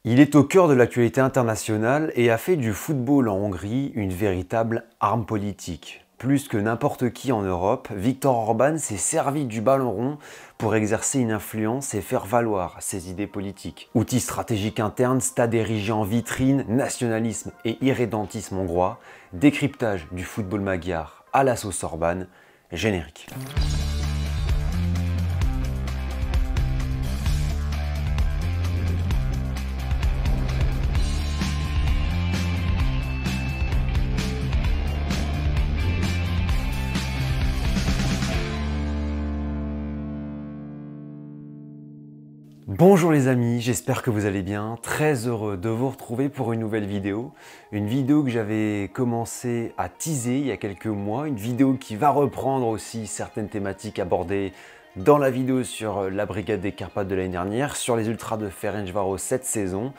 Il est au cœur de l'actualité internationale et a fait du football en Hongrie une véritable arme politique. Plus que n'importe qui en Europe, Viktor Orban s'est servi du ballon rond pour exercer une influence et faire valoir ses idées politiques. Outil stratégique interne, stade érigé en vitrine, nationalisme et irrédentisme hongrois, décryptage du football magyar à la sauce Orban, générique. Bonjour les amis, j'espère que vous allez bien. Très heureux de vous retrouver pour une nouvelle vidéo. Une vidéo que j'avais commencé à teaser il y a quelques mois. Une vidéo qui va reprendre aussi certaines thématiques abordées dans la vidéo sur la Brigade des Carpates de l'année dernière, sur les Ultras de Ferencváros cette saison.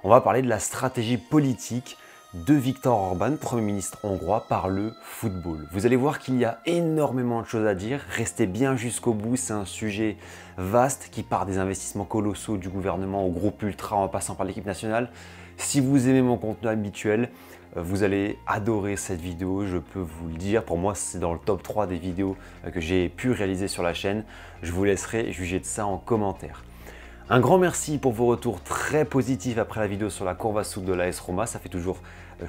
On va parler de la stratégie politique de Viktor Orban, Premier ministre hongrois, par le football. Vous allez voir qu'il y a énormément de choses à dire, restez bien jusqu'au bout, c'est un sujet vaste qui part des investissements colossaux du gouvernement au groupe Ultra en passant par l'équipe nationale. Si vous aimez mon contenu habituel, vous allez adorer cette vidéo, je peux vous le dire. Pour moi, c'est dans le top 3 des vidéos que j'ai pu réaliser sur la chaîne. Je vous laisserai juger de ça en commentaire. Un grand merci pour vos retours très positifs après la vidéo sur la Curva Sud de l'AS Roma, ça fait toujours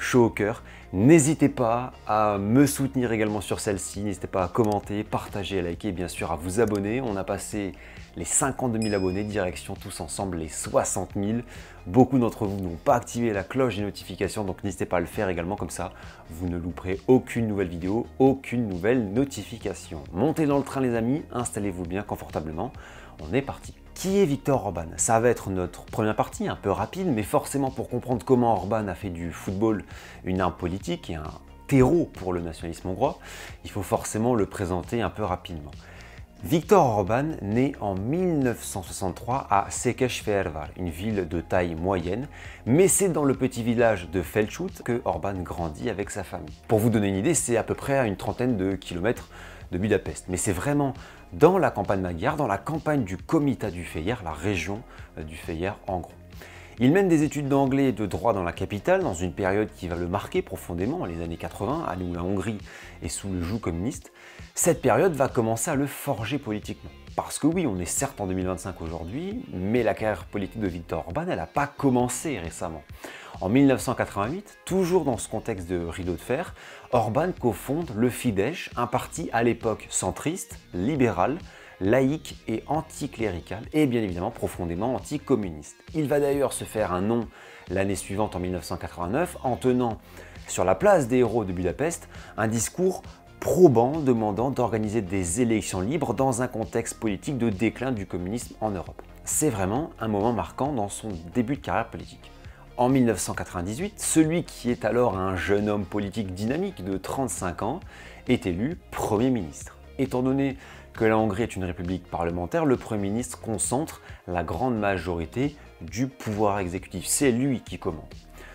chaud au cœur. N'hésitez pas à me soutenir également sur celle-ci, n'hésitez pas à commenter, partager, à liker et bien sûr à vous abonner. On a passé les 52 000 abonnés, direction tous ensemble les 60 000. Beaucoup d'entre vous n'ont pas activé la cloche des notifications, donc n'hésitez pas à le faire également, comme ça vous ne louperez aucune nouvelle vidéo, aucune nouvelle notification. Montez dans le train les amis, installez-vous bien confortablement, on est parti. Qui est Viktor Orban? Ça va être notre première partie, un peu rapide, mais forcément pour comprendre comment Orban a fait du football une arme politique et un terreau pour le nationalisme hongrois, il faut forcément le présenter un peu rapidement. Viktor Orban naît en 1963 à Székesfehérvár, une ville de taille moyenne, mais c'est dans le petit village de Felcsút que Orban grandit avec sa famille. Pour vous donner une idée, c'est à peu près à une trentaine de kilomètres de Budapest, mais c'est vraiment dans la campagne magyare, dans la campagne du Comitat du Fejér, la région du Fejér en gros. Il mène des études d'anglais et de droit dans la capitale, dans une période qui va le marquer profondément, les années 80, à où la Hongrie est sous le joug communiste. Cette période va commencer à le forger politiquement. Parce que oui, on est certes en 2025 aujourd'hui, mais la carrière politique de Viktor Orban, elle n'a pas commencé récemment. En 1988, toujours dans ce contexte de rideau de fer, Orban cofonde le Fidesz, un parti à l'époque centriste, libéral, laïque et anticlérical, et bien évidemment profondément anticommuniste. Il va d'ailleurs se faire un nom l'année suivante en 1989 en tenant sur la place des héros de Budapest un discours probant demandant d'organiser des élections libres dans un contexte politique de déclin du communisme en Europe. C'est vraiment un moment marquant dans son début de carrière politique. En 1998, celui qui est alors un jeune homme politique dynamique de 35 ans est élu Premier ministre. Étant donné que la Hongrie est une république parlementaire, le Premier ministre concentre la grande majorité du pouvoir exécutif. C'est lui qui commande.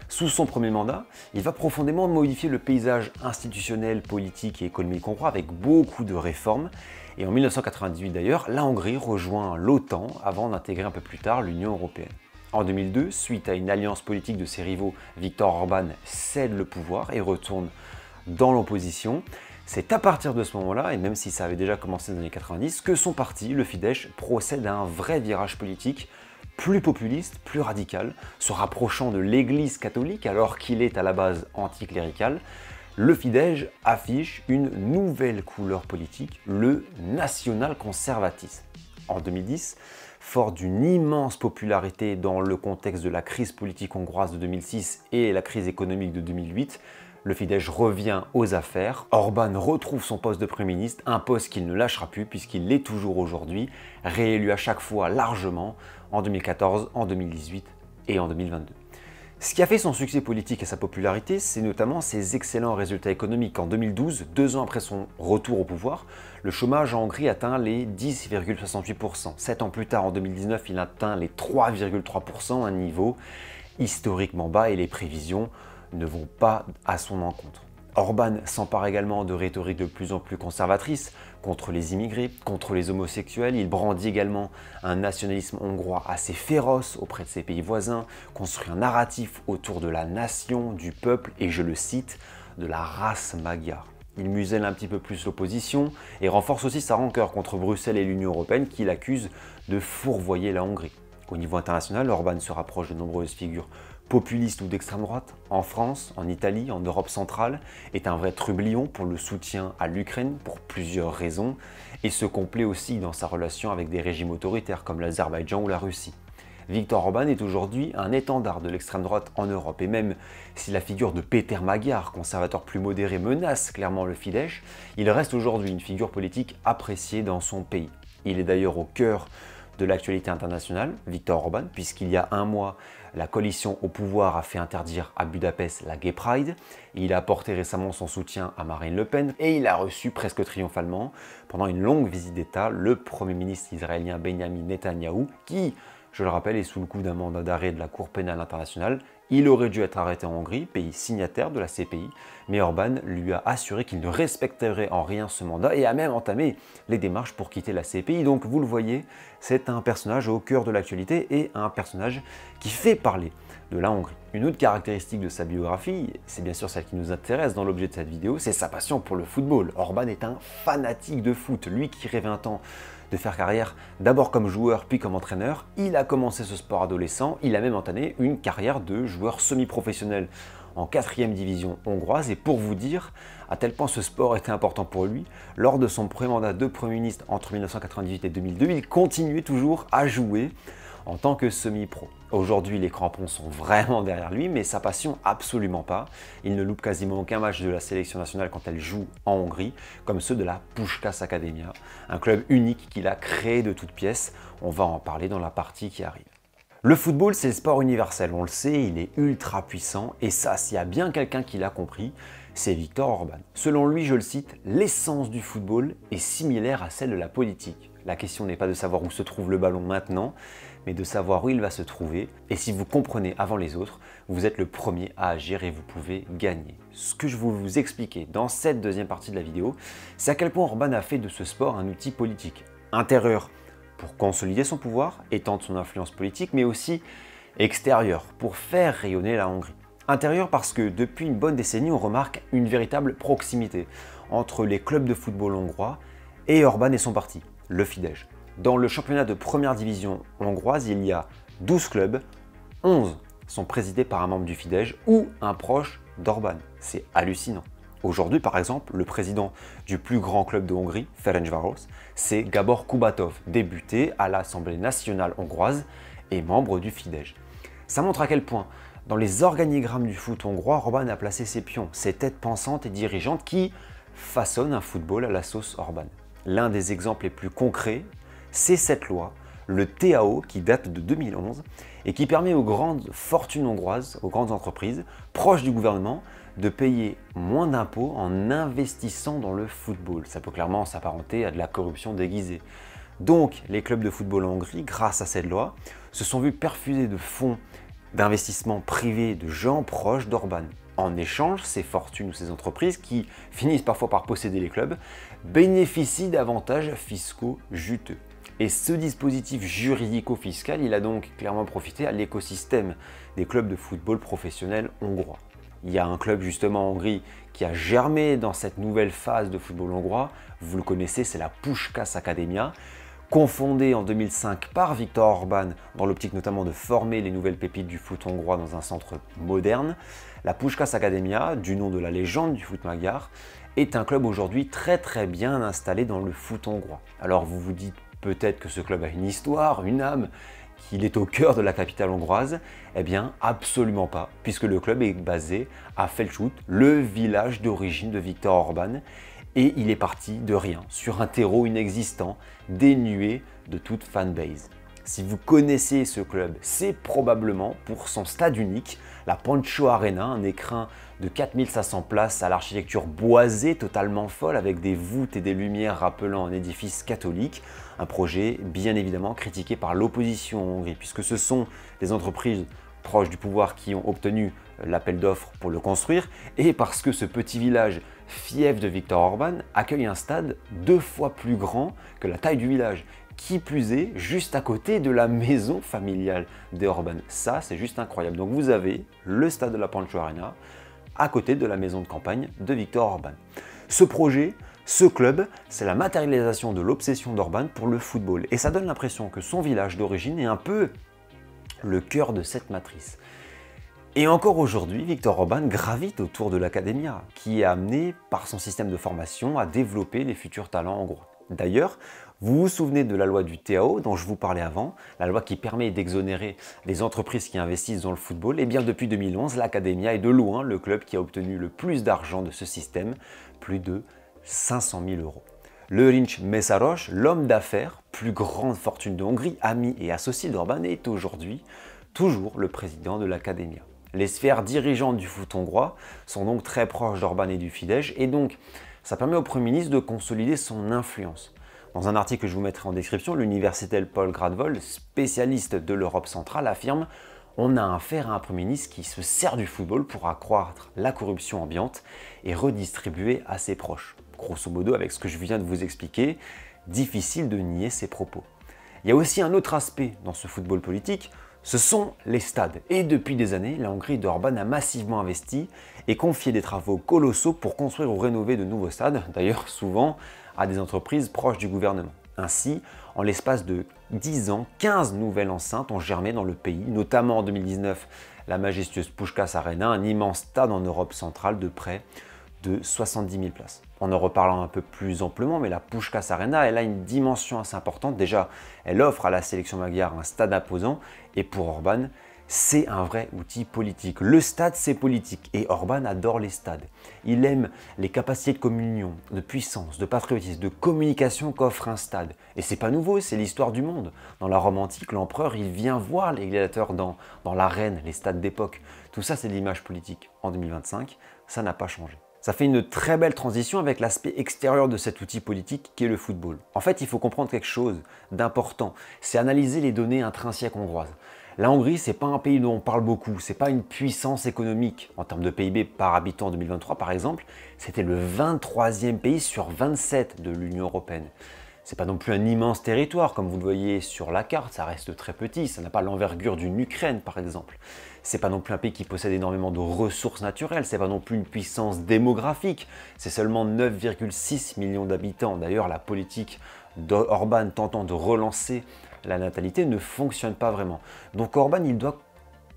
Sous son premier mandat, il va profondément modifier le paysage institutionnel, politique et économique hongrois avec beaucoup de réformes. Et en 1998 d'ailleurs, la Hongrie rejoint l'OTAN avant d'intégrer un peu plus tard l'Union européenne. En 2002, suite à une alliance politique de ses rivaux, Viktor Orban cède le pouvoir et retourne dans l'opposition. C'est à partir de ce moment-là, et même si ça avait déjà commencé dans les années 90, que son parti, le Fidesz, procède à un vrai virage politique plus populiste, plus radical, se rapprochant de l'Église catholique alors qu'il est à la base anticlérical. Le Fidesz affiche une nouvelle couleur politique, le national-conservatisme. En 2010, fort d'une immense popularité dans le contexte de la crise politique hongroise de 2006 et la crise économique de 2008, le Fidesz revient aux affaires. Orban retrouve son poste de Premier ministre, un poste qu'il ne lâchera plus puisqu'il l'est toujours aujourd'hui, réélu à chaque fois largement en 2014, en 2018 et en 2022. Ce qui a fait son succès politique et sa popularité, c'est notamment ses excellents résultats économiques. En 2012, 2 ans après son retour au pouvoir, le chômage en Hongrie atteint les 10,68%. 7 ans plus tard, en 2019, il atteint les 3,3%, un niveau historiquement bas et les prévisions ne vont pas à son encontre. Orban s'empare également de rhétorique de plus en plus conservatrice contre les immigrés, contre les homosexuels. Il brandit également un nationalisme hongrois assez féroce auprès de ses pays voisins, construit un narratif autour de la nation, du peuple et, je le cite, de la race magyare. Il muselle un petit peu plus l'opposition et renforce aussi sa rancœur contre Bruxelles et l'Union européenne qui l'accusent de fourvoyer la Hongrie. Au niveau international, Orban se rapproche de nombreuses figures populistes ou d'extrême droite. En France, en Italie, en Europe centrale, est un vrai trublion pour le soutien à l'Ukraine pour plusieurs raisons et se complaît aussi dans sa relation avec des régimes autoritaires comme l'Azerbaïdjan ou la Russie. Viktor Orban est aujourd'hui un étendard de l'extrême droite en Europe et même si la figure de Péter Magyar, conservateur plus modéré, menace clairement le Fidesz, il reste aujourd'hui une figure politique appréciée dans son pays. Il est d'ailleurs au cœur de l'actualité internationale, Viktor Orban, puisqu'il y a un mois, la coalition au pouvoir a fait interdire à Budapest la Gay Pride, il a apporté récemment son soutien à Marine Le Pen et il a reçu presque triomphalement, pendant une longue visite d'État, le Premier ministre israélien Benjamin Netanyahou, qui, je le rappelle, est sous le coup d'un mandat d'arrêt de la Cour pénale internationale. Il aurait dû être arrêté en Hongrie, pays signataire de la CPI, mais Orban lui a assuré qu'il ne respecterait en rien ce mandat et a même entamé les démarches pour quitter la CPI. Donc vous le voyez, c'est un personnage au cœur de l'actualité et un personnage qui fait parler de la Hongrie. Une autre caractéristique de sa biographie, c'est bien sûr celle qui nous intéresse dans l'objet de cette vidéo, c'est sa passion pour le football. Orban est un fanatique de foot, lui qui rêvait un temps de faire carrière d'abord comme joueur puis comme entraîneur. Il a commencé ce sport adolescent, il a même entamé une carrière de joueur semi-professionnel en 4e division hongroise et pour vous dire à tel point ce sport était important pour lui, lors de son premier mandat de Premier ministre entre 1998 et 2002, il continuait toujours à jouer en tant que semi-pro. Aujourd'hui, les crampons sont vraiment derrière lui, mais sa passion, absolument pas. Il ne loupe quasiment aucun match de la sélection nationale quand elle joue en Hongrie, comme ceux de la Puskás Akadémia, un club unique qu'il a créé de toutes pièces. On va en parler dans la partie qui arrive. Le football, c'est le sport universel, on le sait, il est ultra puissant, et ça, s'il y a bien quelqu'un qui l'a compris, c'est Viktor Orban. Selon lui, je le cite, l'essence du football est similaire à celle de la politique. La question n'est pas de savoir où se trouve le ballon maintenant, mais de savoir où il va se trouver. Et si vous comprenez avant les autres, vous êtes le premier à agir et vous pouvez gagner. Ce que je vais vous expliquer dans cette deuxième partie de la vidéo, c'est à quel point Orban a fait de ce sport un outil politique. Intérieur, pour consolider son pouvoir, étendre son influence politique, mais aussi extérieur, pour faire rayonner la Hongrie. Intérieur parce que depuis une bonne décennie, on remarque une véritable proximité entre les clubs de football hongrois et Orban et son parti, le Fidesz. Dans le championnat de première division hongroise, il y a 12 clubs, 11 sont présidés par un membre du Fidesz ou un proche d'Orban. C'est hallucinant. Aujourd'hui, par exemple, le président du plus grand club de Hongrie, Ferencváros, c'est Gábor Kubatov, député à l'Assemblée nationale hongroise et membre du Fidesz. Ça montre à quel point, dans les organigrammes du foot hongrois, Orban a placé ses pions, ses têtes pensantes et dirigeantes qui façonnent un football à la sauce Orban. L'un des exemples les plus concrets, c'est cette loi, le TAO, qui date de 2011 et qui permet aux grandes fortunes hongroises, aux grandes entreprises proches du gouvernement, de payer moins d'impôts en investissant dans le football. Ça peut clairement s'apparenter à de la corruption déguisée. Donc, les clubs de football en Hongrie, grâce à cette loi, se sont vus perfuser de fonds d'investissement privés de gens proches d'Orban. En échange, ces fortunes ou ces entreprises, qui finissent parfois par posséder les clubs, bénéficient d'avantages fiscaux juteux. Et ce dispositif juridico-fiscal, il a donc clairement profité à l'écosystème des clubs de football professionnels hongrois. Il y a un club justement en Hongrie qui a germé dans cette nouvelle phase de football hongrois, vous le connaissez, c'est la Puskás Akadémia, confondée en 2005 par Viktor Orban dans l'optique notamment de former les nouvelles pépites du foot hongrois dans un centre moderne. La Puskás Akadémia, du nom de la légende du foot magyare, est un club aujourd'hui très bien installé dans le foot hongrois. Alors vous vous dites peut-être que ce club a une histoire, une âme, qu'il est au cœur de la capitale hongroise. Eh bien, absolument pas, puisque le club est basé à Felsút, le village d'origine de Viktor Orban, et il est parti de rien, sur un terreau inexistant, dénué de toute fanbase. Si vous connaissez ce club, c'est probablement pour son stade unique, la Pancho Arena, un écrin de 4500 places à l'architecture boisée totalement folle avec des voûtes et des lumières rappelant un édifice catholique. Un projet bien évidemment critiqué par l'opposition en Hongrie puisque ce sont des entreprises proches du pouvoir qui ont obtenu l'appel d'offres pour le construire, et parce que ce petit village fief de Viktor Orban accueille un stade 2 fois plus grand que la taille du village. Qui plus est, juste à côté de la maison familiale des Orban. Ça, c'est juste incroyable. Donc vous avez le stade de la Pancho Arena à côté de la maison de campagne de Viktor Orban. Ce projet, ce club, c'est la matérialisation de l'obsession d'Orban pour le football. Et ça donne l'impression que son village d'origine est un peu le cœur de cette matrice. Et encore aujourd'hui, Viktor Orban gravite autour de l'Academia, qui est amené par son système de formation à développer les futurs talents hongrois. D'ailleurs, vous vous souvenez de la loi du TAO dont je vous parlais avant, la loi qui permet d'exonérer les entreprises qui investissent dans le football. Et bien depuis 2011, l'Academia est de loin le club qui a obtenu le plus d'argent de ce système, plus de 500 000 €. Lőrinc Mészáros, l'homme d'affaires, plus grande fortune de Hongrie, ami et associé d'Orban, est aujourd'hui toujours le président de l'Academia. Les sphères dirigeantes du foot hongrois sont donc très proches d'Orban et du Fidesz, et donc ça permet au Premier ministre de consolider son influence. Dans un article que je vous mettrai en description, l'universitaire Paul Gradvold, spécialiste de l'Europe centrale, affirme « On a affaire à un Premier ministre qui se sert du football pour accroître la corruption ambiante et redistribuer à ses proches. » Grosso modo, avec ce que je viens de vous expliquer, difficile de nier ses propos. Il y a aussi un autre aspect dans ce football politique, ce sont les stades. Et depuis des années, la Hongrie d'Orban a massivement investi et confié des travaux colossaux pour construire ou rénover de nouveaux stades, d'ailleurs souvent à des entreprises proches du gouvernement. Ainsi, en l'espace de 10 ans, 15 nouvelles enceintes ont germé dans le pays, notamment en 2019, la majestueuse Puskás Arena, un immense stade en Europe centrale de près de 70 000 places. En reparlant un peu plus amplement, mais la Puskás Arena, elle a une dimension assez importante. Déjà, elle offre à la sélection magyare un stade imposant, et pour Orban, c'est un vrai outil politique. Le stade, c'est politique, et Orban adore les stades. Il aime les capacités de communion, de puissance, de patriotisme, de communication qu'offre un stade. Et c'est pas nouveau, c'est l'histoire du monde. Dans la Rome antique, l'empereur, il vient voir les gladiateurs dans l'arène, les stades d'époque. Tout ça, c'est de l'image politique. En 2025, ça n'a pas changé. Ça fait une très belle transition avec l'aspect extérieur de cet outil politique qu'est le football. En fait, il faut comprendre quelque chose d'important, c'est analyser les données intrinsèques hongroises. La Hongrie, c'est pas un pays dont on parle beaucoup, c'est pas une puissance économique. En termes de PIB par habitant en 2023, par exemple, c'était le 23e pays sur 27 de l'Union européenne. C'est pas non plus un immense territoire, comme vous le voyez sur la carte, ça reste très petit, ça n'a pas l'envergure d'une Ukraine, par exemple. C'est pas non plus un pays qui possède énormément de ressources naturelles, c'est pas non plus une puissance démographique, c'est seulement 9,6 millions d'habitants. D'ailleurs, la politique d'Orban tentant de relancer la natalité ne fonctionne pas vraiment. Donc Orban, il doit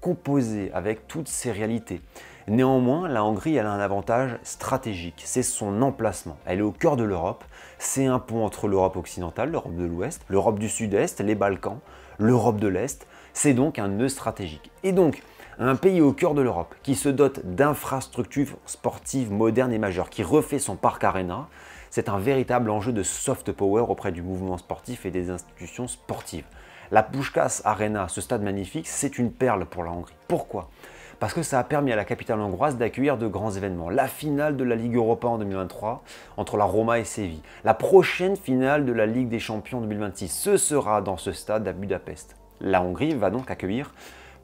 composer avec toutes ces réalités. Néanmoins, la Hongrie, elle a un avantage stratégique, c'est son emplacement. Elle est au cœur de l'Europe, c'est un pont entre l'Europe occidentale, l'Europe de l'Ouest, l'Europe du Sud-Est, les Balkans, l'Europe de l'Est, c'est donc un nœud stratégique. Et donc, un pays au cœur de l'Europe qui se dote d'infrastructures sportives modernes et majeures, qui refait son parc Arena, c'est un véritable enjeu de soft power auprès du mouvement sportif et des institutions sportives. La Puskás Arena, ce stade magnifique, c'est une perle pour la Hongrie. Pourquoi ? Parce que ça a permis à la capitale hongroise d'accueillir de grands événements. La finale de la Ligue Europa en 2023 entre la Roma et Séville. La prochaine finale de la Ligue des Champions 2026, ce sera dans ce stade à Budapest. La Hongrie va donc accueillir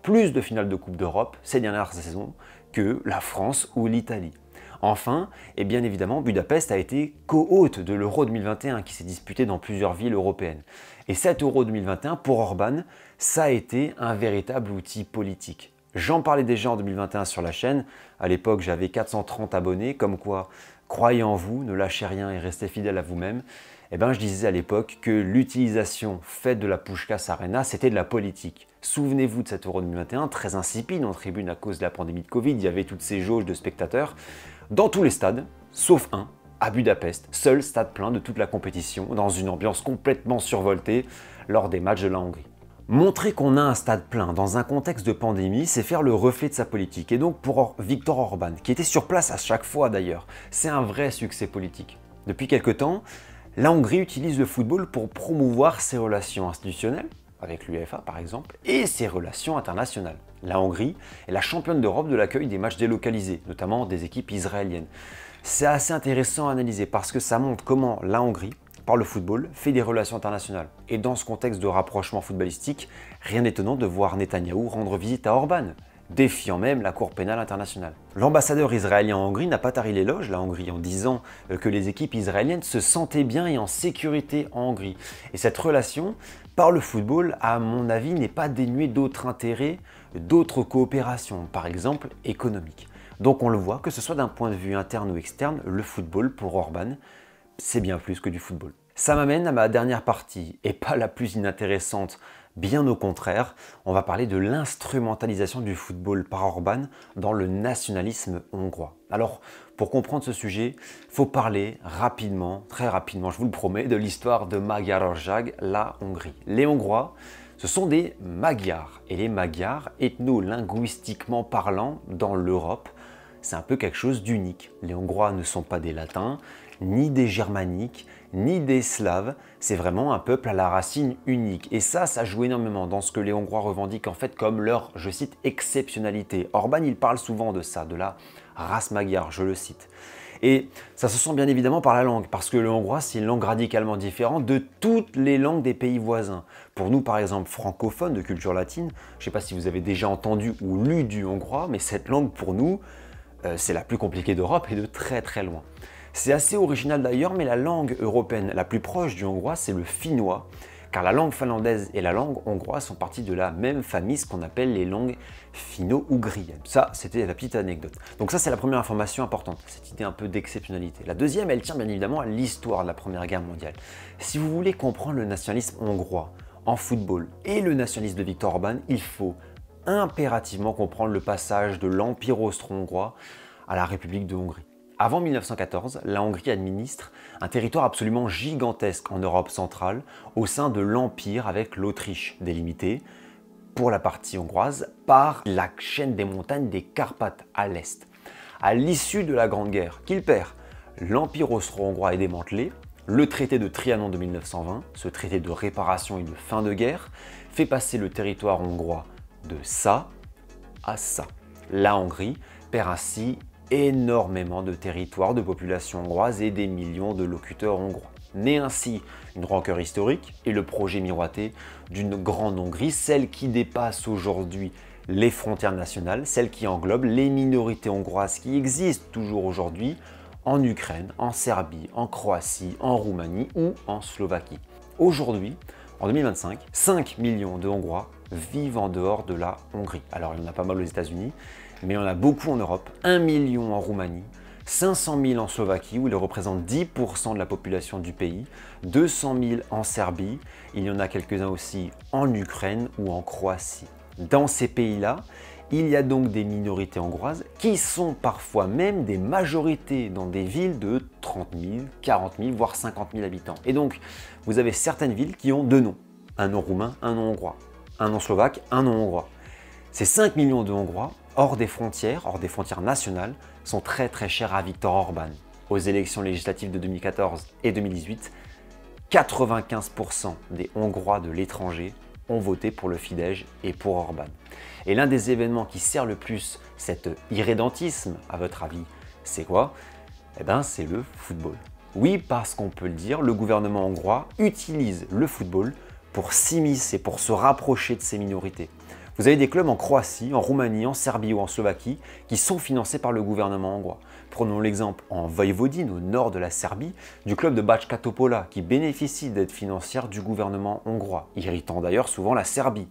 plus de finales de Coupe d'Europe ces dernières saisons que la France ou l'Italie. Enfin, et bien évidemment, Budapest a été co-hôte de l'Euro 2021 qui s'est disputé dans plusieurs villes européennes. Et cet Euro 2021, pour Orban, ça a été un véritable outil politique. J'en parlais déjà en 2021 sur la chaîne, à l'époque j'avais 430 abonnés, comme quoi, croyez en vous, ne lâchez rien et restez fidèle à vous-même. Eh bien, je disais à l'époque que l'utilisation faite de la Puskás Arena, c'était de la politique. Souvenez-vous de cet Euro 2021, très insipide en tribune à cause de la pandémie de Covid, il y avait toutes ces jauges de spectateurs. Dans tous les stades, sauf un, à Budapest, seul stade plein de toute la compétition, dans une ambiance complètement survoltée lors des matchs de la Hongrie. Montrer qu'on a un stade plein dans un contexte de pandémie, c'est faire le reflet de sa politique. Et donc pour Viktor Orban, qui était sur place à chaque fois d'ailleurs, c'est un vrai succès politique. Depuis quelque temps, la Hongrie utilise le football pour promouvoir ses relations institutionnelles, avec l'UEFA par exemple, et ses relations internationales. La Hongrie est la championne d'Europe de l'accueil des matchs délocalisés, notamment des équipes israéliennes. C'est assez intéressant à analyser parce que ça montre comment la Hongrie, par le football, fait des relations internationales. Et dans ce contexte de rapprochement footballistique, Rien d'étonnant de voir Netanyahou rendre visite à Orban, défiant même la Cour pénale internationale. L'ambassadeur israélien en Hongrie n'a pas tari l'éloge, la Hongrie, en disant que les équipes israéliennes se sentaient bien et en sécurité en Hongrie. Et cette relation, par le football, à mon avis, n'est pas dénuée d'autres intérêts, d'autres coopérations, par exemple économiques. Donc on le voit, que ce soit d'un point de vue interne ou externe, le football pour Orban, c'est bien plus que du football. Ça m'amène à ma dernière partie, et pas la plus inintéressante, bien au contraire. On va parler de l'instrumentalisation du football par Orban dans le nationalisme hongrois. Alors, pour comprendre ce sujet, il faut parler rapidement, très rapidement, je vous le promets, de l'histoire de Magyarország, la Hongrie. Les Hongrois, ce sont des Magyars, et les Magyars, ethno-linguistiquement parlant, dans l'Europe, c'est un peu quelque chose d'unique. Les Hongrois ne sont pas des Latins, ni des Germaniques, ni des Slaves, c'est vraiment un peuple à la racine unique. Et ça joue énormément dans ce que les Hongrois revendiquent en fait comme leur, je cite, exceptionnalité. Orban, il parle souvent de ça, de la race magyare, je le cite. Et ça se sent bien évidemment par la langue, parce que le hongrois, c'est une langue radicalement différente de toutes les langues des pays voisins. Pour nous, par exemple, francophones de culture latine, je ne sais pas si vous avez déjà entendu ou lu du hongrois, mais cette langue, pour nous, c'est la plus compliquée d'Europe et de très très loin. C'est assez original d'ailleurs, mais la langue européenne la plus proche du hongrois, c'est le finnois, car la langue finlandaise et la langue hongroise sont parties de la même famille, ce qu'on appelle les langues finno-ougriennes. Ça, c'était la petite anecdote. Donc ça, c'est la première information importante, cette idée un peu d'exceptionnalité. La deuxième, elle tient bien évidemment à l'histoire de la Première Guerre mondiale. Si vous voulez comprendre le nationalisme hongrois en football et le nationalisme de Viktor Orban, il faut impérativement comprendre le passage de l'Empire austro-hongrois à la République de Hongrie. Avant 1914, la Hongrie administre un territoire absolument gigantesque en Europe centrale au sein de l'Empire avec l'Autriche, délimité pour la partie hongroise par la chaîne des montagnes des Carpates à l'est. À l'issue de la Grande Guerre, qu'il perd, l'Empire austro-hongrois est démantelé. Le traité de Trianon de 1920, ce traité de réparation et de fin de guerre, fait passer le territoire hongrois de ça à ça. La Hongrie perd ainsi énormément de territoires, de population hongroise et des millions de locuteurs hongrois. Naît ainsi une rancœur historique et le projet miroité d'une grande Hongrie, celle qui dépasse aujourd'hui les frontières nationales, celle qui englobe les minorités hongroises qui existent toujours aujourd'hui en Ukraine, en Serbie, en Croatie, en Roumanie ou en Slovaquie. Aujourd'hui, en 2025, 5 millions de Hongrois vivent en dehors de la Hongrie. Alors il y en a pas mal aux États-Unis, mais il y en a beaucoup en Europe, 1 million en Roumanie, 500 000 en Slovaquie où ils représentent 10% de la population du pays, 200 000 en Serbie, il y en a quelques-uns aussi en Ukraine ou en Croatie. Dans ces pays-là, il y a donc des minorités hongroises qui sont parfois même des majorités dans des villes de 30 000, 40 000, voire 50 000 habitants. Et donc, vous avez certaines villes qui ont deux noms, un nom roumain, un nom hongrois, un nom slovaque, un nom hongrois. Ces 5 millions de Hongrois, hors des frontières nationales, sont très très chers à Viktor Orban. Aux élections législatives de 2014 et 2018, 95% des Hongrois de l'étranger ont voté pour le Fidesz et pour Orban. Et l'un des événements qui sert le plus cet irrédentisme, à votre avis, c'est quoi? Eh bien, c'est le football. Oui, parce qu'on peut le dire, le gouvernement hongrois utilise le football pour s'immiscer, pour se rapprocher de ces minorités. Vous avez des clubs en Croatie, en Roumanie, en Serbie ou en Slovaquie qui sont financés par le gouvernement hongrois. Prenons l'exemple en Voïvodine, au nord de la Serbie, du club de Bačka Topola qui bénéficie d'aide financière du gouvernement hongrois, irritant d'ailleurs souvent la Serbie.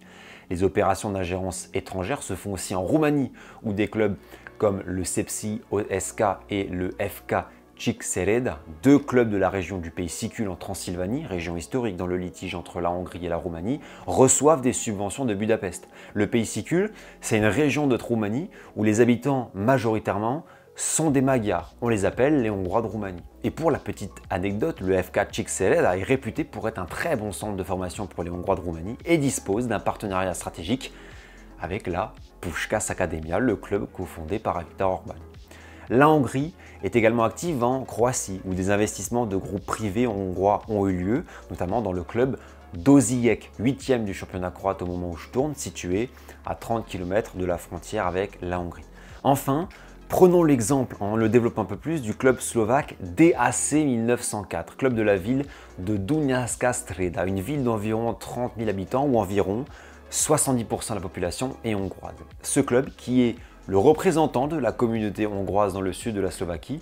Les opérations d'ingérence étrangère se font aussi en Roumanie, où des clubs comme le Sepsi OSK et le FK Csíkszereda, deux clubs de la région du pays Sicule en Transylvanie, région historique dans le litige entre la Hongrie et la Roumanie, reçoivent des subventions de Budapest. Le pays Sicule, c'est une région de Roumanie où les habitants majoritairement sont des Magyars. On les appelle les Hongrois de Roumanie. Et pour la petite anecdote, le FK Csíkszereda est réputé pour être un très bon centre de formation pour les Hongrois de Roumanie et dispose d'un partenariat stratégique avec la Puskás Akadémia, le club cofondé par Viktor Orban. La Hongrie est également active en Croatie, où des investissements de groupes privés hongrois ont eu lieu, notamment dans le club d'Osijek, 8e du championnat croate au moment où je tourne, situé à 30 km de la frontière avec la Hongrie. Enfin, prenons l'exemple, en le développant un peu plus, du club slovaque DAC 1904, club de la ville de Dunajská Streda, une ville d'environ 30 000 habitants ou environ 70% de la population est hongroise. Ce club, qui est le représentant de la communauté hongroise dans le sud de la Slovaquie,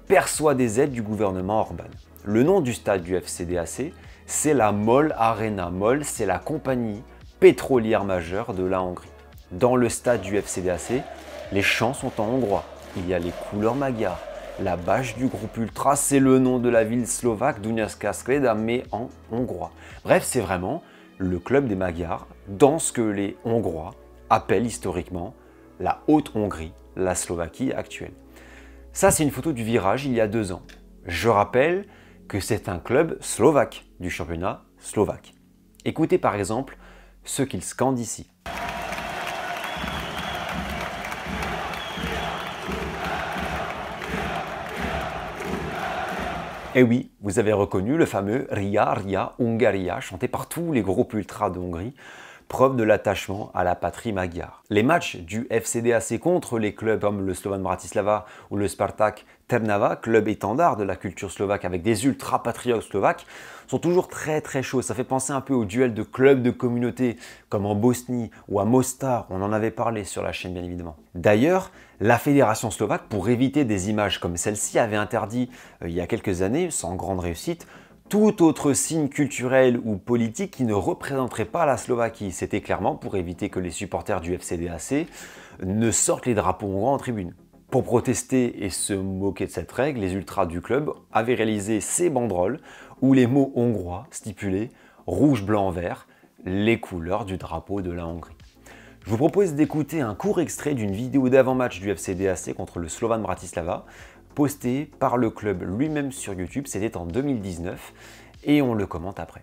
perçoit des aides du gouvernement Orban. Le nom du stade du FCDAC, c'est la MOL Arena. MOL, c'est la compagnie pétrolière majeure de la Hongrie. Dans le stade du FCDAC, les chants sont en hongrois. Il y a les couleurs magyares. La bâche du groupe ultra, c'est le nom de la ville slovaque Dunajská Streda, mais en hongrois. Bref, c'est vraiment le club des Magyars dans ce que les Hongrois appellent historiquement la Haute-Hongrie, la Slovaquie actuelle. Ça, c'est une photo du virage il y a 2 ans. Je rappelle que c'est un club slovaque du championnat slovaque. Écoutez par exemple ce qu'ils scandent ici. Et oui, vous avez reconnu le fameux Ria, Ria, Hungaria, chanté par tous les groupes ultras de Hongrie, preuve de l'attachement à la patrie magyare. Les matchs du FCDAC contre les clubs comme le Slovan Bratislava ou le Spartak Trnava, club étendard de la culture slovaque avec des ultra-patriotes slovaques, sont toujours très chauds. Ça fait penser un peu aux duels de clubs de communauté comme en Bosnie ou à Mostar, on en avait parlé sur la chaîne bien évidemment. D'ailleurs, la fédération slovaque, pour éviter des images comme celle-ci, avait interdit il y a quelques années, sans grande réussite, tout autre signe culturel ou politique qui ne représenterait pas la Slovaquie. C'était clairement pour éviter que les supporters du FCDAC ne sortent les drapeaux hongrois en tribune. Pour protester et se moquer de cette règle, les ultras du club avaient réalisé ces banderoles où les mots hongrois stipulaient rouge, blanc, vert, les couleurs du drapeau de la Hongrie. Je vous propose d'écouter un court extrait d'une vidéo d'avant-match du FCDAC contre le Slovan Bratislava, posté par le club lui-même sur YouTube, c'était en 2019, et on le commente après.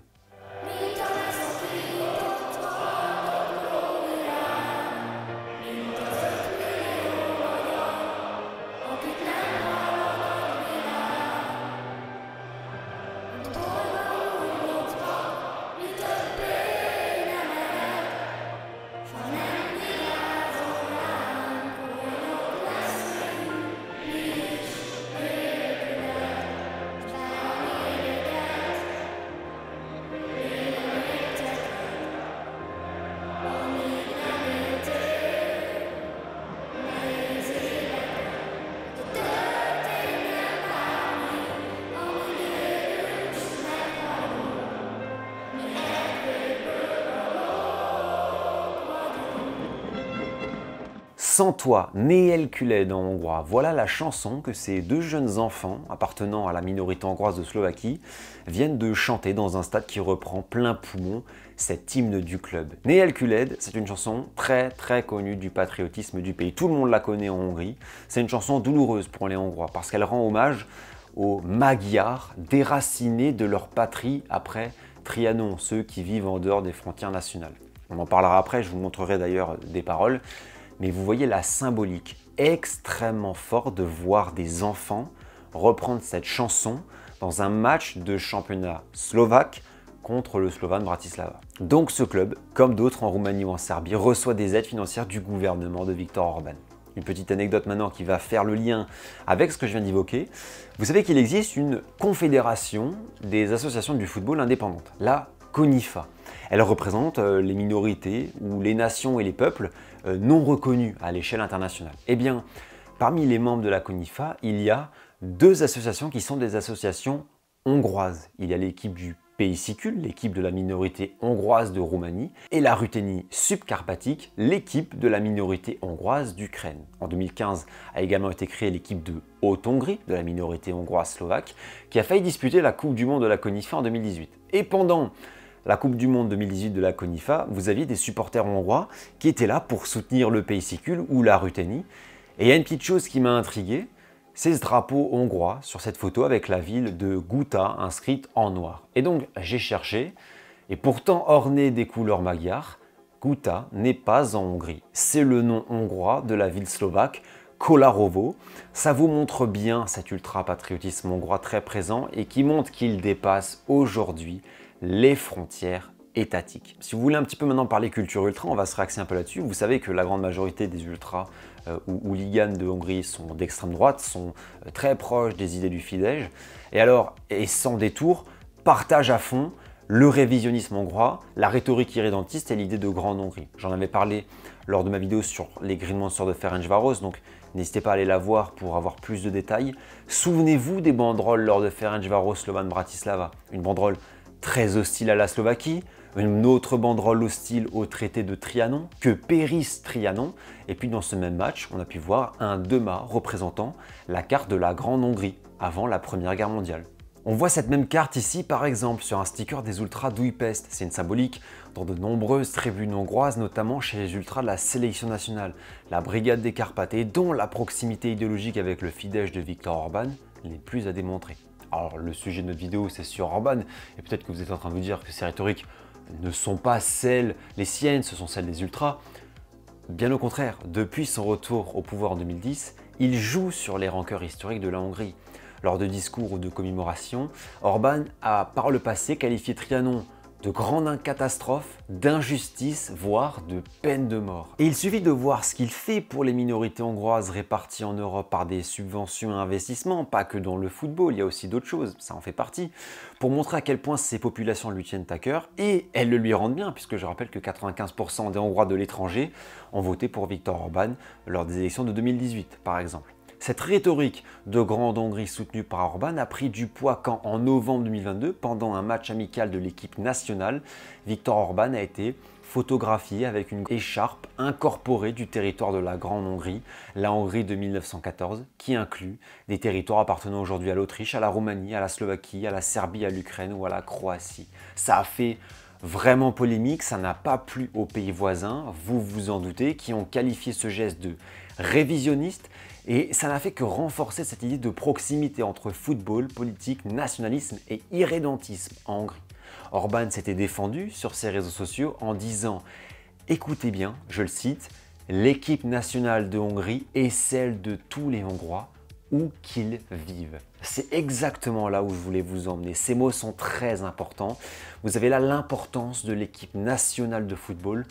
Sans toi, Nélküled en hongrois, voilà la chanson que ces 2 jeunes enfants appartenant à la minorité hongroise de Slovaquie viennent de chanter dans un stade qui reprend plein poumon cet hymne du club. Nélküled, c'est une chanson très connue du patriotisme du pays. Tout le monde la connaît en Hongrie. C'est une chanson douloureuse pour les Hongrois parce qu'elle rend hommage aux Magyars déracinés de leur patrie après Trianon, ceux qui vivent en dehors des frontières nationales. On en parlera après, je vous montrerai d'ailleurs des paroles. Mais vous voyez la symbolique extrêmement forte de voir des enfants reprendre cette chanson dans un match de championnat slovaque contre le Slovan Bratislava. Donc ce club, comme d'autres en Roumanie ou en Serbie, reçoit des aides financières du gouvernement de Viktor Orban. Une petite anecdote maintenant qui va faire le lien avec ce que je viens d'évoquer. Vous savez qu'il existe une confédération des associations du football indépendantes, la CONIFA. Elle représente les minorités ou les nations et les peuples non reconnus à l'échelle internationale. Eh bien, parmi les membres de la CONIFA, il y a 2 associations qui sont des associations hongroises. Il y a l'équipe du Pays Sicule, l'équipe de la minorité hongroise de Roumanie, et la Ruthénie subcarpatique, l'équipe de la minorité hongroise d'Ukraine. En 2015 a également été créée l'équipe de Haute-Hongrie, de la minorité hongroise slovaque, qui a failli disputer la Coupe du Monde de la CONIFA en 2018. Et pendant la Coupe du Monde 2018 de la CONIFA, vous aviez des supporters hongrois qui étaient là pour soutenir le Pays Sicule ou la Ruthénie. Et il y a une petite chose qui m'a intrigué, c'est ce drapeau hongrois sur cette photo avec la ville de Gouta inscrite en noir. Et donc j'ai cherché, et pourtant orné des couleurs magyares, Gouta n'est pas en Hongrie. C'est le nom hongrois de la ville slovaque Kolarovo. Ça vous montre bien cet ultra-patriotisme hongrois très présent et qui montre qu'il dépasse aujourd'hui les frontières étatiques. Si vous voulez un petit peu maintenant parler culture ultra, on va se réaxer un peu là-dessus. Vous savez que la grande majorité des ultras ou hooligans de Hongrie sont d'extrême droite, sont très proches des idées du Fidesz. Et alors, et sans détour, partagent à fond le révisionnisme hongrois, la rhétorique irrédentiste et l'idée de Grande Hongrie. J'en avais parlé lors de ma vidéo sur les Green Monsters de Ferencváros, donc n'hésitez pas à aller la voir pour avoir plus de détails. Souvenez-vous des banderoles lors de Ferencváros Slovan Bratislava, une banderole très hostile à la Slovaquie, une autre banderole hostile au traité de Trianon, que périsse Trianon, et puis dans ce même match, on a pu voir un dema représentant la carte de la Grande Hongrie, avant la Première Guerre mondiale. On voit cette même carte ici par exemple sur un sticker des Ultras d'Újpest. C'est une symbolique dans de nombreuses tribunes hongroises, notamment chez les Ultras de la sélection nationale, la Brigade des Carpates, et dont la proximité idéologique avec le Fidesz de Viktor Orban n'est plus à démontrer. Alors le sujet de notre vidéo c'est sur Orban, et peut-être que vous êtes en train de vous dire que ces rhétoriques ne sont pas les siennes, ce sont celles des Ultras. Bien au contraire, depuis son retour au pouvoir en 2010, il joue sur les rancœurs historiques de la Hongrie. Lors de discours ou de commémorations, Orban a par le passé qualifié Trianon de grande catastrophe, d'injustice, voire de peine de mort. Et il suffit de voir ce qu'il fait pour les minorités hongroises réparties en Europe par des subventions et investissements, pas que dans le football, il y a aussi d'autres choses, ça en fait partie, pour montrer à quel point ces populations lui tiennent à cœur, et elles le lui rendent bien, puisque je rappelle que 95% des Hongrois de l'étranger ont voté pour Viktor Orban lors des élections de 2018, par exemple. Cette rhétorique de Grande Hongrie soutenue par Orban a pris du poids quand, en novembre 2022, pendant un match amical de l'équipe nationale, Viktor Orban a été photographié avec une écharpe incorporée du territoire de la Grande Hongrie, la Hongrie de 1914, qui inclut des territoires appartenant aujourd'hui à l'Autriche, à la Roumanie, à la Slovaquie, à la Serbie, à l'Ukraine ou à la Croatie. Ça a fait vraiment polémique, ça n'a pas plu aux pays voisins, vous vous en doutez, qui ont qualifié ce geste de révisionniste, et ça n'a fait que renforcer cette idée de proximité entre football, politique, nationalisme et irrédentisme en Hongrie. Orban s'était défendu sur ses réseaux sociaux en disant « Écoutez bien, je le cite, l'équipe nationale de Hongrie est celle de tous les Hongrois, où qu'ils vivent. » C'est exactement là où je voulais vous emmener. Ces mots sont très importants. Vous avez là l'importance de l'équipe nationale de football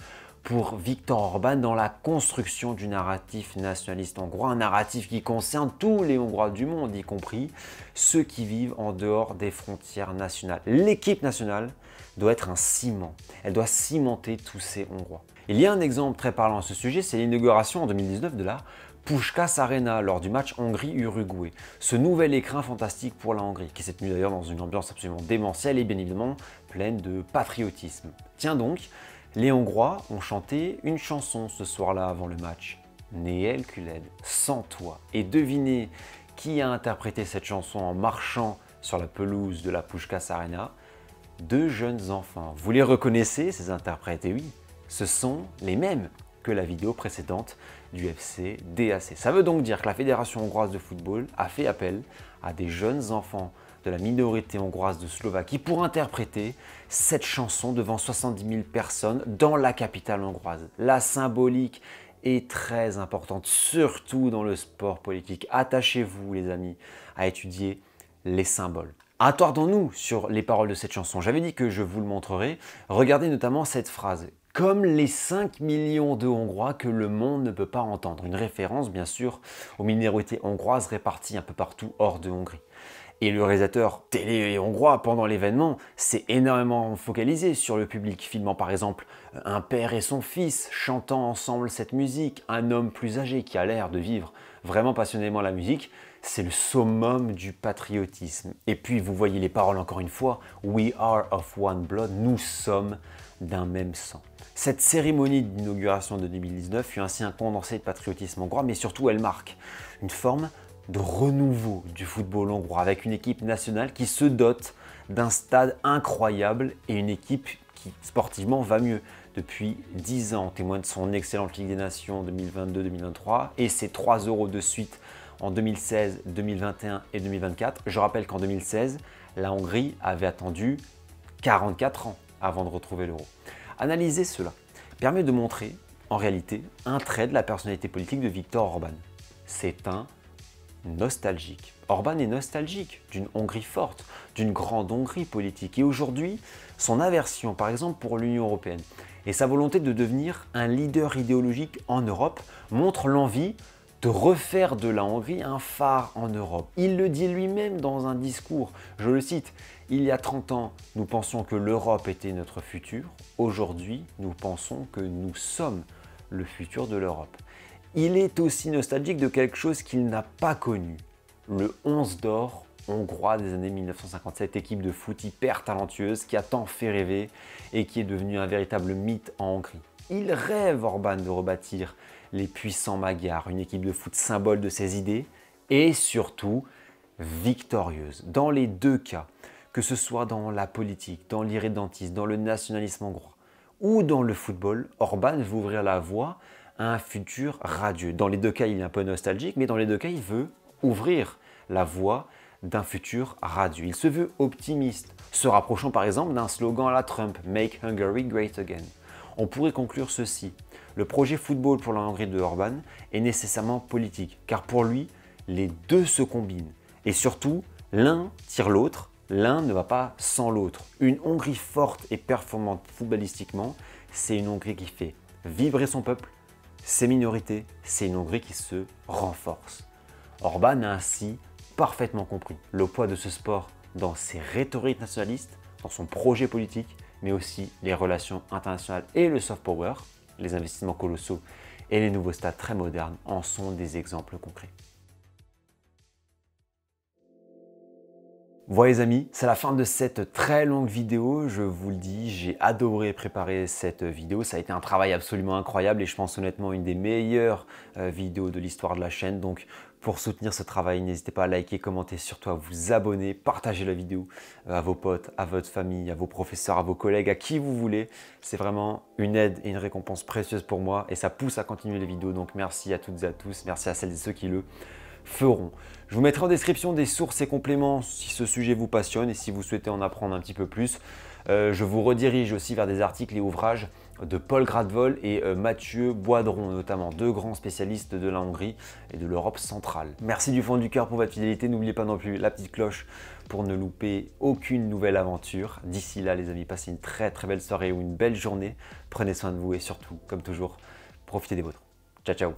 pour Viktor Orban dans la construction du narratif nationaliste hongrois, un narratif qui concerne tous les Hongrois du monde, y compris ceux qui vivent en dehors des frontières nationales. L'équipe nationale doit être un ciment, elle doit cimenter tous ces Hongrois. Il y a un exemple très parlant à ce sujet, c'est l'inauguration en 2019 de la Puskás Arena lors du match Hongrie-Uruguay. Ce nouvel écrin fantastique pour la Hongrie, qui s'est tenu d'ailleurs dans une ambiance absolument démentielle et bien évidemment pleine de patriotisme. Tiens donc, les Hongrois ont chanté une chanson ce soir-là avant le match, Néel Kuled, sans toi. Et devinez qui a interprété cette chanson en marchant sur la pelouse de la Puskás Arena? Deux jeunes enfants. Vous les reconnaissez, ces interprètes? Et oui, ce sont les mêmes que la vidéo précédente du FC DAC. Ça veut donc dire que la Fédération hongroise de football a fait appel à des jeunes enfants de la minorité hongroise de Slovaquie pour interpréter cette chanson devant 70 000 personnes dans la capitale hongroise. La symbolique est très importante, surtout dans le sport politique. Attachez-vous les amis à étudier les symboles. Attardons-nous sur les paroles de cette chanson. J'avais dit que je vous le montrerai. Regardez notamment cette phrase. Comme les 5 millions de Hongrois que le monde ne peut pas entendre. Une référence bien sûr aux minorités hongroises réparties un peu partout hors de Hongrie. Et le réalisateur télé hongrois pendant l'événement s'est énormément focalisé sur le public, filmant par exemple un père et son fils chantant ensemble cette musique, un homme plus âgé qui a l'air de vivre vraiment passionnément la musique. C'est le summum du patriotisme. Et puis vous voyez les paroles encore une fois, « We are of one blood », nous sommes d'un même sang. Cette cérémonie d'inauguration de 2019 fut ainsi un condensé de patriotisme hongrois, mais surtout elle marque une forme de renouveau du football hongrois avec une équipe nationale qui se dote d'un stade incroyable et une équipe qui sportivement va mieux. Depuis 10 ans, témoin de son excellente Ligue des Nations 2022-2023 et ses 3 euros de suite en 2016, 2021 et 2024. Je rappelle qu'en 2016, la Hongrie avait attendu 44 ans avant de retrouver l'euro. Analyser cela permet de montrer, en réalité, un trait de la personnalité politique de Viktor Orban. C'est un nostalgique. Orban est nostalgique d'une Hongrie forte, d'une grande Hongrie politique. Et aujourd'hui, son aversion, par exemple, pour l'Union européenne et sa volonté de devenir un leader idéologique en Europe montrent l'envie de refaire de la Hongrie un phare en Europe. Il le dit lui-même dans un discours, je le cite, « Il y a 30 ans, nous pensions que l'Europe était notre futur. Aujourd'hui, nous pensons que nous sommes le futur de l'Europe. » Il est aussi nostalgique de quelque chose qu'il n'a pas connu, le 11 d'or hongrois des années 1957, équipe de foot hyper talentueuse qui a tant fait rêver et qui est devenue un véritable mythe en Hongrie. Il rêve, Orban, de rebâtir les puissants Magyars, une équipe de foot symbole de ses idées et surtout victorieuse. Dans les deux cas, que ce soit dans la politique, dans l'irrédentisme, dans le nationalisme hongrois ou dans le football, Orban veut ouvrir la voie à un futur radieux. Dans les deux cas, il est un peu nostalgique, mais dans les deux cas, il veut ouvrir la voie d'un futur radieux. Il se veut optimiste, se rapprochant par exemple d'un slogan à la Trump, « Make Hungary Great Again ». On pourrait conclure ceci. Le projet football pour la Hongrie de Orban est nécessairement politique, car pour lui, les deux se combinent. Et surtout, l'un tire l'autre, l'un ne va pas sans l'autre. Une Hongrie forte et performante footballistiquement, c'est une Hongrie qui fait vibrer son peuple, ses minorités, c'est une Hongrie qui se renforce. Orban a ainsi parfaitement compris le poids de ce sport dans ses rhétoriques nationalistes, dans son projet politique, mais aussi les relations internationales et le soft power, les investissements colossaux et les nouveaux stades très modernes en sont des exemples concrets. Voilà les amis, c'est la fin de cette très longue vidéo, je vous le dis, j'ai adoré préparer cette vidéo, ça a été un travail absolument incroyable et je pense honnêtement une des meilleures vidéos de l'histoire de la chaîne. Donc pour soutenir ce travail, n'hésitez pas à liker, commenter, surtout à vous abonner, partager la vidéo à vos potes, à votre famille, à vos professeurs, à vos collègues, à qui vous voulez. C'est vraiment une aide et une récompense précieuse pour moi et ça pousse à continuer les vidéos. Donc merci à toutes et à tous, merci à celles et ceux qui le feront. Je vous mettrai en description des sources et compléments si ce sujet vous passionne et si vous souhaitez en apprendre un petit peu plus. Je vous redirige aussi vers des articles et ouvrages de Paul Gradvold et Mathieu Boidron, notamment deux grands spécialistes de la Hongrie et de l'Europe centrale. Merci du fond du cœur pour votre fidélité. N'oubliez pas non plus la petite cloche pour ne louper aucune nouvelle aventure. D'ici là, les amis, passez une très belle soirée ou une belle journée. Prenez soin de vous et surtout, comme toujours, profitez des vôtres. Ciao, ciao.